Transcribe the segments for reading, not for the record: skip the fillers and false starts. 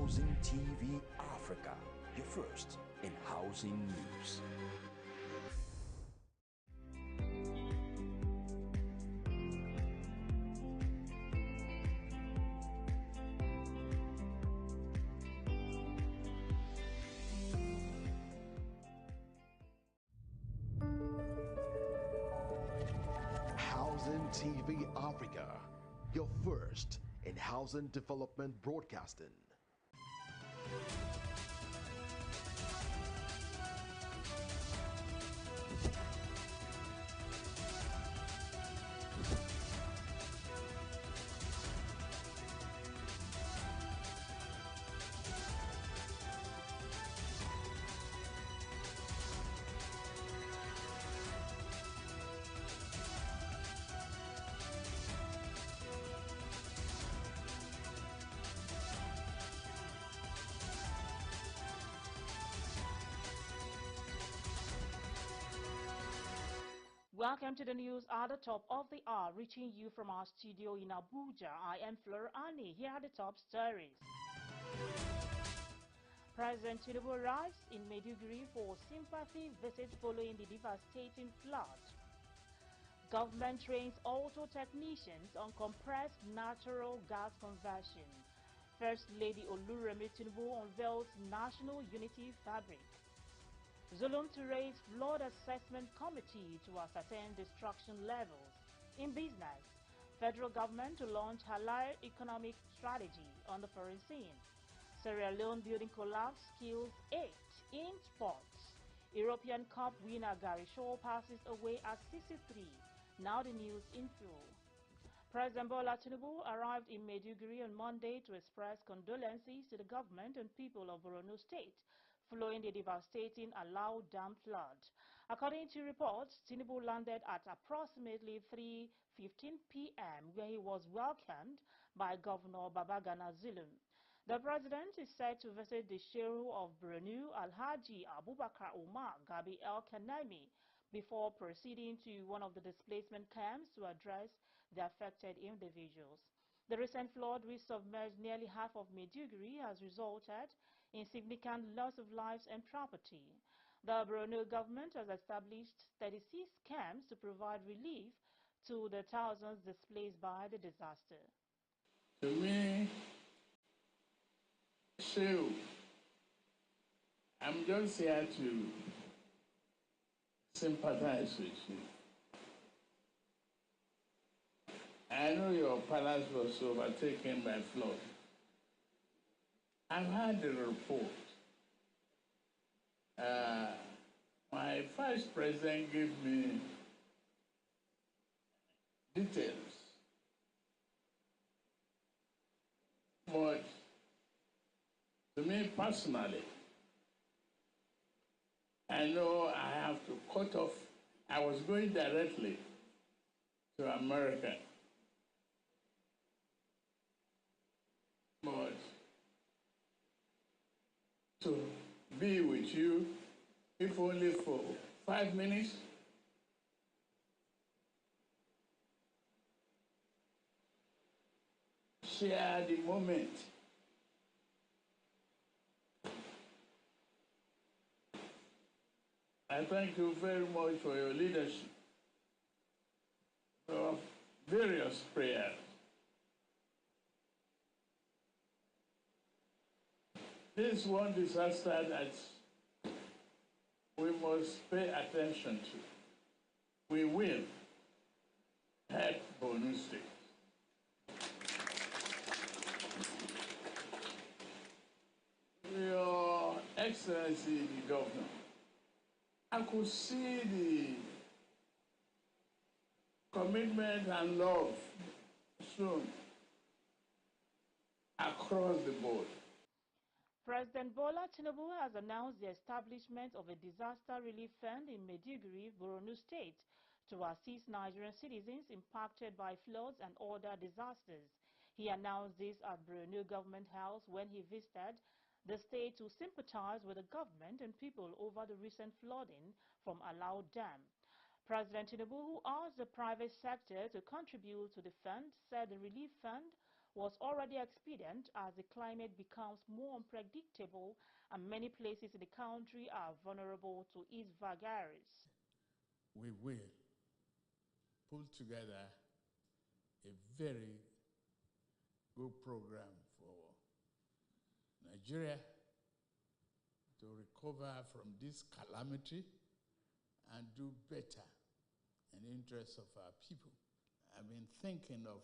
Housing TV Africa, your first in housing news. Housing TV Africa, your first in housing development broadcasting. Welcome to the news at the top of the hour, reaching you from our studio in Abuja. I am Fleur Ani. Here are the top stories. President Tinubu arrives in Maiduguri for sympathy visit following the devastating flood. Government trains auto technicians on compressed natural gas conversion. First Lady Oluremi Tinubu unveils National Unity Fabric. Zulum to raise flood assessment committee to ascertain destruction levels. In business, federal government to launch halal economic strategy on the foreign scene. Sierra Leone building collapse kills 8 in sports. European Cup winner Gary Shaw passes away at 63. Now the news in full. President Bola Tinubu arrived in Maiduguri on Monday to express condolences to the government and people of Borno State following the devastating Alau Dam flood. According to reports, Tinubu landed at approximately 3:15 p.m. where he was welcomed by Governor Babagana Zulum. The president is said to visit the Shehu of Borno, Alhaji Abubakar Umar Gabi El Kanemi, before proceeding to one of the displacement camps to address the affected individuals. The recent flood, which submerged nearly half of Maiduguri, has resulted in significant loss of lives and property. The Borno government has established 36 camps to provide relief to the thousands displaced by the disaster. To me, I'm just here to sympathize with you. I know your palace was overtaken by flood. I've had the report. My vice president gave me details. But to me personally, I know I have to cut off. I was going directly to America. But to be with you, if only for 5 minutes, share the moment. I thank you very much for your leadership, for various prayers. This one disaster that we must pay attention to. We will help Borno State. Your Excellency, the Governor, I could see the commitment and love shown across the board. President Bola Tinubu has announced the establishment of a disaster relief fund in Maiduguri, Borno State, to assist Nigerian citizens impacted by floods and other disasters. He announced this at Borno Government House when he visited the state to sympathize with the government and people over the recent flooding from Alau Dam. President Tinubu, who asked the private sector to contribute to the fund, said the relief fund was already expedient as the climate becomes more unpredictable and many places in the country are vulnerable to its vagaries. We will put together a very good program for Nigeria to recover from this calamity and do better in the interests of our people. I've been thinking of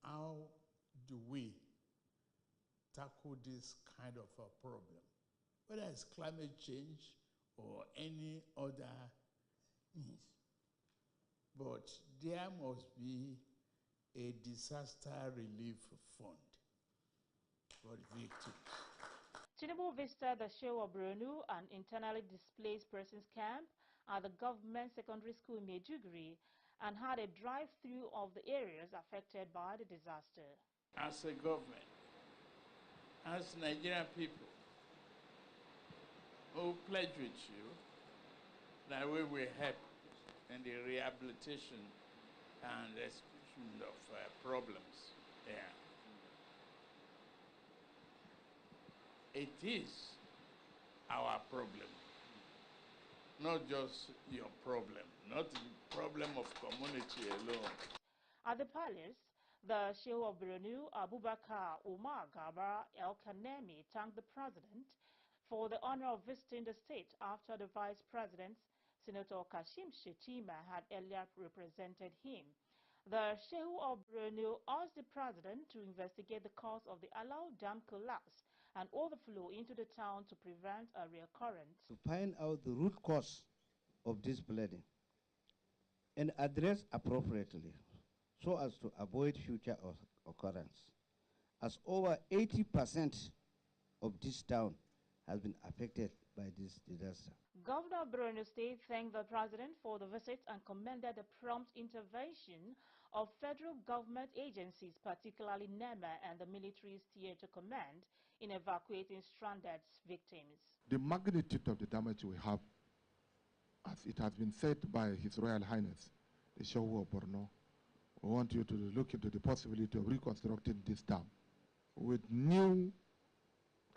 how do we tackle this kind of a problem, whether it's climate change or any other means. But there must be a disaster relief fund for the victims. Tinubu visited the Shehu of Borno, an internally displaced persons camp at the government secondary school in Maiduguri, and had a drive-through of the areas affected by the disaster. As a government, as Nigerian people who pledge with you that we will help in the rehabilitation and resolution of problems there. It is our problem, not just your problem, not the problem of community alone. At the palace, the Shehu of Borno, Abubakar Umar Garba El-Kanemi, thanked the president for the honor of visiting the state after the vice president, Senator Kashim Shettima, had earlier represented him. The Shehu of Borno asked the president to investigate the cause of the Alau Dam collapse and overflow into the town to prevent a reoccurrence. To find out the root cause of this flooding and address appropriately so as to avoid future occurrence, as over 80% of this town has been affected by this disaster. Governor of Borno State thanked the president for the visit and commended the prompt intervention of federal government agencies, particularly NEMA and the military's Theater Command, in evacuating stranded victims. The magnitude of the damage we have, as it has been said by His Royal Highness, the Shehu of Borno, we want you to look into the possibility of reconstructing this dam with new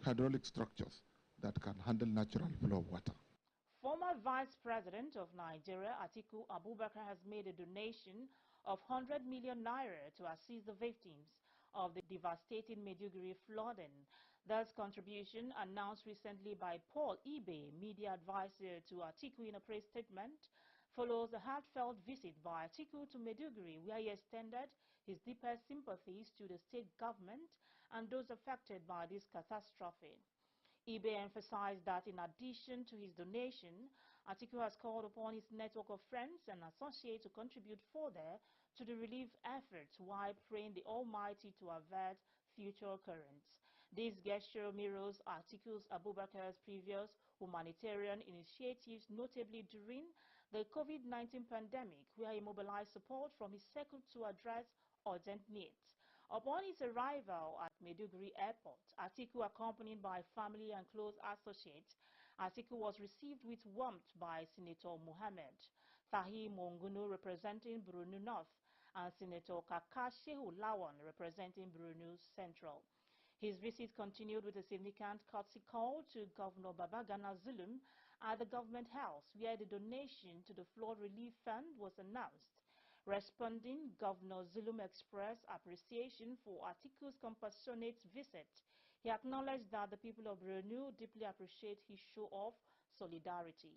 hydraulic structures that can handle natural flow of water. Former Vice President of Nigeria, Atiku Abubakar, has made a donation of 100 million naira to assist the victims of the devastating Maiduguri flooding. This contribution, announced recently by Paul Ibe, media advisor to Atiku, in a press statement, follows a heartfelt visit by Atiku to Maiduguri, where he extended his deepest sympathies to the state government and those affected by this catastrophe. Ibe emphasized that in addition to his donation, Atiku has called upon his network of friends and associates to contribute further to the relief efforts while praying the Almighty to avert future occurrence. This gesture mirrors Atiku Abubakar's previous humanitarian initiatives, notably during the COVID-19 pandemic, where he mobilized support from his circle to address urgent needs. Upon his arrival at Maiduguri Airport, Atiku, accompanied by family and close associates, Atiku was received with warmth by Senator Mohammed Tahi Mongunu, representing Borno North, and Senator Kaka Shehu Lawan, representing Borno Central. His visit continued with a significant courtesy call to Governor Babagana Zulum at the government house, where the donation to the flood relief fund was announced. Responding, Governor Zulum expressed appreciation for Atiku's compassionate visit. He acknowledged that the people of Borno deeply appreciate his show of solidarity.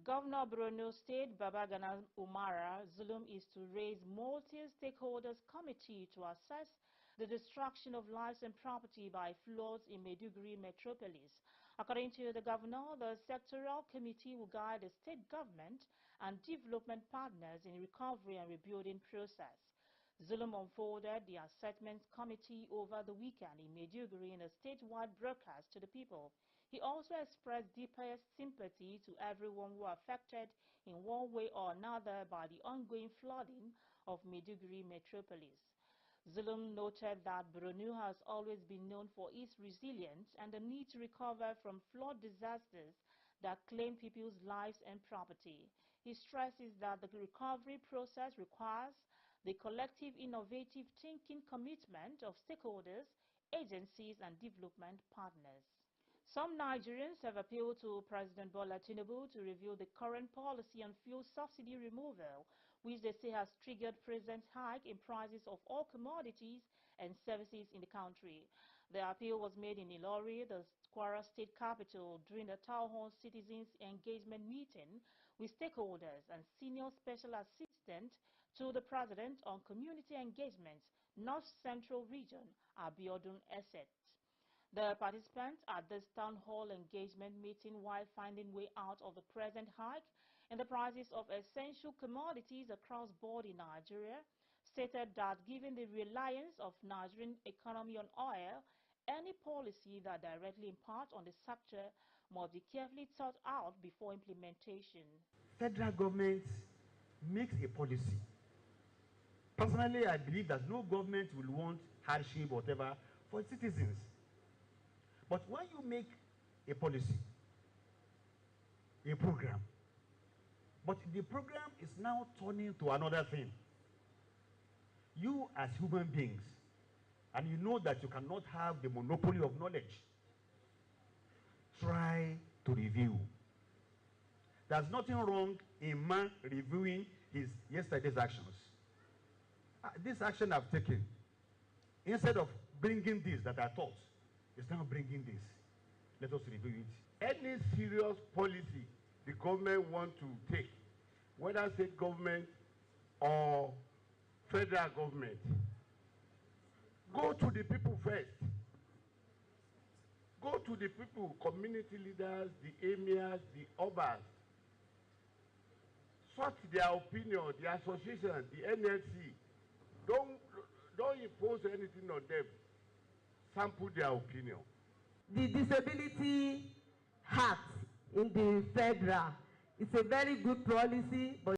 Governor of Borno State Babagana Umara Zulum is to raise multi-stakeholders committee to assess the destruction of lives and property by floods in Maiduguri metropolis. According to the governor, the sectoral committee will guide the state government and development partners in recovery and rebuilding process. Zulum unfolded the assessment committee over the weekend in Maiduguri in a statewide broadcast to the people. He also expressed deepest sympathy to everyone who affected in one way or another by the ongoing flooding of Maiduguri metropolis. Zulum noted that Borno has always been known for its resilience and the need to recover from flood disasters that claim people's lives and property. He stresses that the recovery process requires the collective innovative thinking commitment of stakeholders, agencies and development partners. Some Nigerians have appealed to President Bola Tinubu to review the current policy on fuel subsidy removal, which they say has triggered President's hike in prices of all commodities and services in the country. The appeal was made in Ilori, the Kwara State capital, during the Town Hall Citizens Engagement meeting with stakeholders and Senior Special Assistant to the President on Community Engagement, North Central Region, Abiodun Esset. The participants at this town hall engagement meeting, while finding way out of the present hike in the prices of essential commodities across board in Nigeria, stated that given the reliance of Nigerian economy on oil, any policy that directly imparts on the sector must be carefully thought out before implementation. Federal government makes a policy. Personally, I believe that no government will want hardship, whatever, for citizens. But when you make a policy, a program, but the program is now turning to another thing, you as human beings, and you know that you cannot have the monopoly of knowledge, try to review. There's nothing wrong in man reviewing his yesterday's actions. This action I've taken, instead of bringing this that I thought, is now bringing this. Let us review it. Any serious policy the government wants to take, whether state government or federal government, go to the people first. Go to the people, community leaders, the emirs, the obas. Sort their opinion, the association, the NLC. Don't impose anything on them. Sample their opinion. The Disability Act in the federal is a very good policy, but